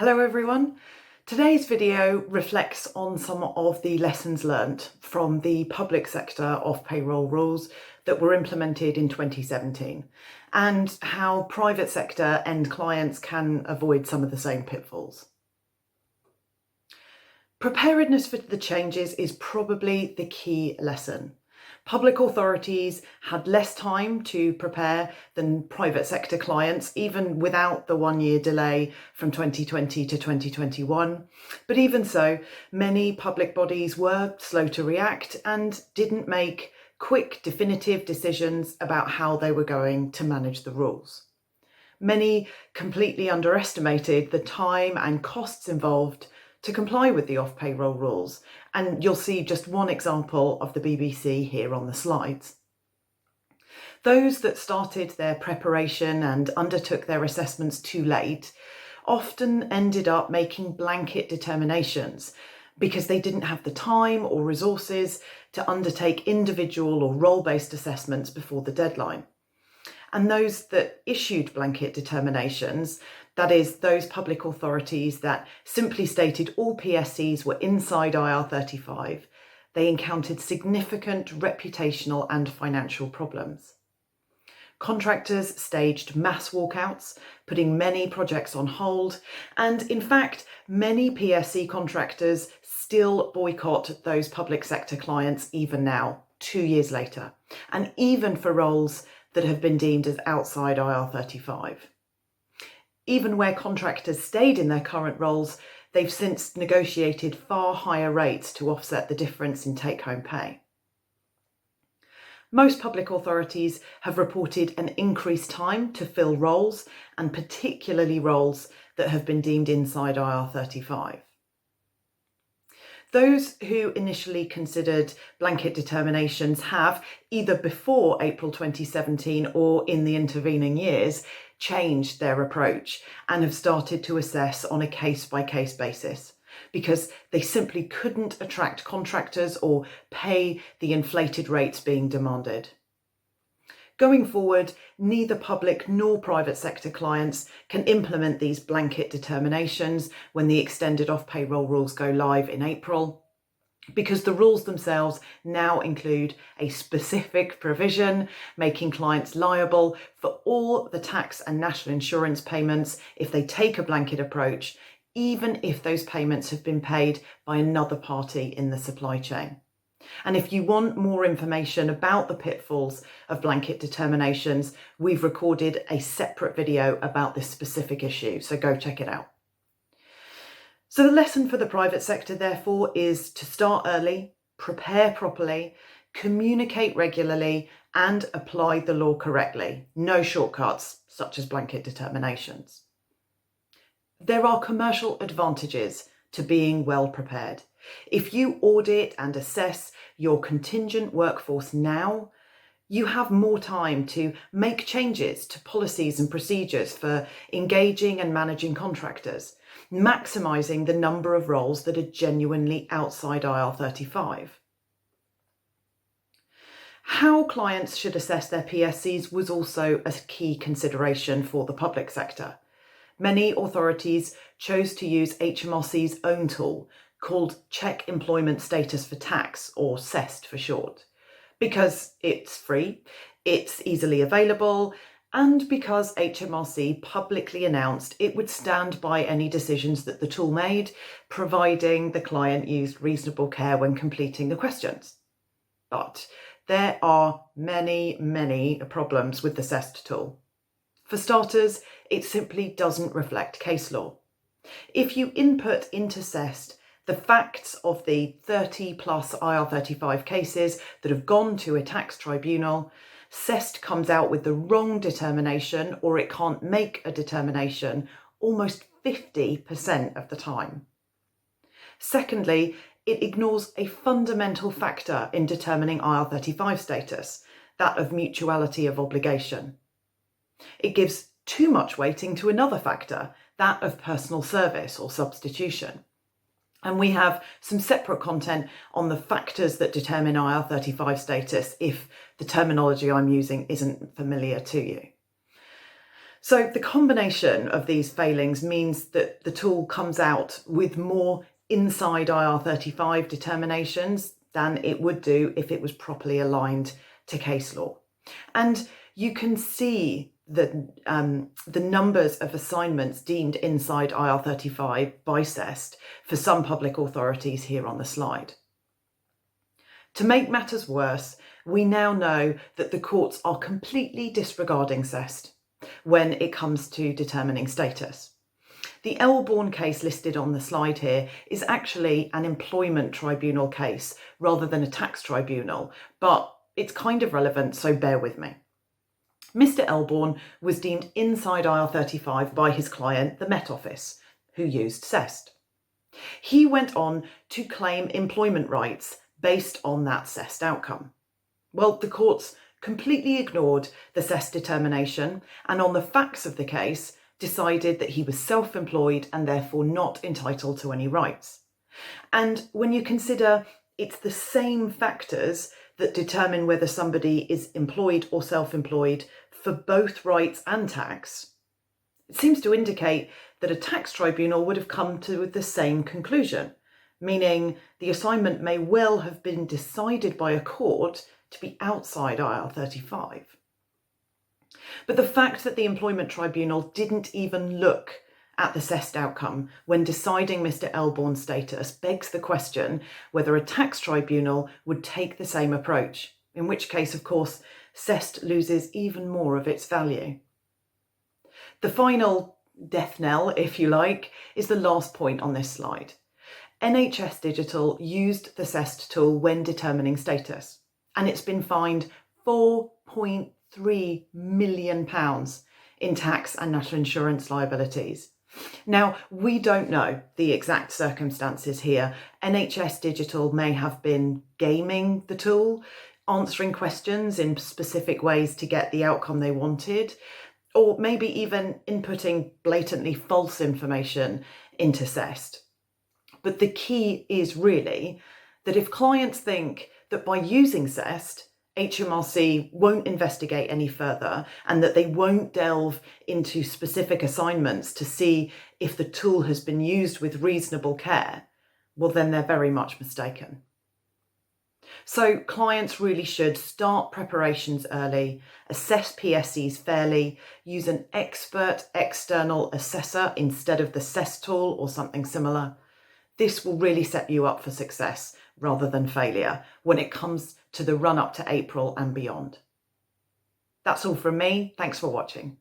Hello everyone. Today's video reflects on some of the lessons learned from the public sector off-payroll rules that were implemented in 2017 and how private sector end clients can avoid some of the same pitfalls. Preparedness for the changes is probably the key lesson. Public authorities had less time to prepare than private sector clients, even without the 1-year delay from 2020 to 2021. But even so, many public bodies were slow to react and didn't make quick, definitive decisions about how they were going to manage the rules. Many completely underestimated the time and costs involved to comply with the off-payroll rules, and you'll see just one example of the BBC here on the slides. Those that started their preparation and undertook their assessments too late often ended up making blanket determinations because they didn't have the time or resources to undertake individual or role-based assessments before the deadline. And those that issued blanket determinations, that is, those public authorities that simply stated all PSCs were inside IR35, they encountered significant reputational and financial problems. Contractors staged mass walkouts, putting many projects on hold, and in fact, many PSC contractors still boycott those public sector clients even now, 2 years later, and even for roles that have been deemed as outside IR35. Even where contractors stayed in their current roles, they've since negotiated far higher rates to offset the difference in take-home pay. Most public authorities have reported an increased time to fill roles, and particularly roles that have been deemed inside IR35. Those who initially considered blanket determinations have, either before April 2017 or in the intervening years, changed their approach and have started to assess on a case-by-case basis because they simply couldn't attract contractors or pay the inflated rates being demanded. Going forward, neither public nor private sector clients can implement these blanket determinations when the extended off-payroll rules go live in April, because the rules themselves now include a specific provision making clients liable for all the tax and national insurance payments if they take a blanket approach, even if those payments have been paid by another party in the supply chain. And if you want more information about the pitfalls of blanket determinations, we've recorded a separate video about this specific issue, so go check it out. So the lesson for the private sector, therefore, is to start early, prepare properly, communicate regularly, and apply the law correctly. No shortcuts, such as blanket determinations. There are commercial advantages to being well prepared. If you audit and assess your contingent workforce now, you have more time to make changes to policies and procedures for engaging and managing contractors, maximising the number of roles that are genuinely outside IR35. How clients should assess their PSCs was also a key consideration for the public sector. Many authorities chose to use HMRC's own tool called Check Employment Status for Tax, or CEST for short, because it's free, it's easily available, and because HMRC publicly announced it would stand by any decisions that the tool made, providing the client used reasonable care when completing the questions. But there are many problems with the CEST tool. For starters, it simply doesn't reflect case law. If you input into CEST the facts of the 30 plus IR35 cases that have gone to a tax tribunal, CEST comes out with the wrong determination, or it can't make a determination almost 50% of the time. Secondly, it ignores a fundamental factor in determining IR35 status, that of mutuality of obligation. It gives too much weighting to another factor, that of personal service or substitution. And we have some separate content on the factors that determine IR35 status if the terminology I'm using isn't familiar to you. So the combination of these failings means that the tool comes out with more inside IR35 determinations than it would do if it was properly aligned to case law. And you can see the numbers of assignments deemed inside IR35 by CEST for some public authorities here on the slide. To make matters worse, we now know that the courts are completely disregarding CEST when it comes to determining status. The Elborn case listed on the slide here is actually an employment tribunal case rather than a tax tribunal, but it's kind of relevant, so bear with me. Mr. Elborn was deemed inside IR35 by his client, the Met Office, who used CEST. He went on to claim employment rights based on that CEST outcome. Well, the courts completely ignored the CEST determination and on the facts of the case decided that he was self-employed and therefore not entitled to any rights. And when you consider it's the same factors that determine whether somebody is employed or self-employed for both rights and tax, it seems to indicate that a tax tribunal would have come to the same conclusion, meaning the assignment may well have been decided by a court to be outside IR35. But the fact that the employment tribunal didn't even look at the CEST outcome when deciding Mr. Elborn's status begs the question whether a tax tribunal would take the same approach, in which case, of course, CEST loses even more of its value. The final death knell, if you like, is the last point on this slide. NHS Digital used the CEST tool when determining status, and it's been fined £4.3 million in tax and national insurance liabilities. Now, we don't know the exact circumstances here. NHS Digital may have been gaming the tool, answering questions in specific ways to get the outcome they wanted, or maybe even inputting blatantly false information into CEST. But the key is really that if clients think that by using CEST, HMRC won't investigate any further and that they won't delve into specific assignments to see if the tool has been used with reasonable care, well, then they're very much mistaken. So clients really should start preparations early, assess PSEs fairly, use an expert external assessor instead of the CEST tool or something similar. This will really set you up for success rather than failure when it comes to the run up to April and beyond. That's all from me. Thanks for watching.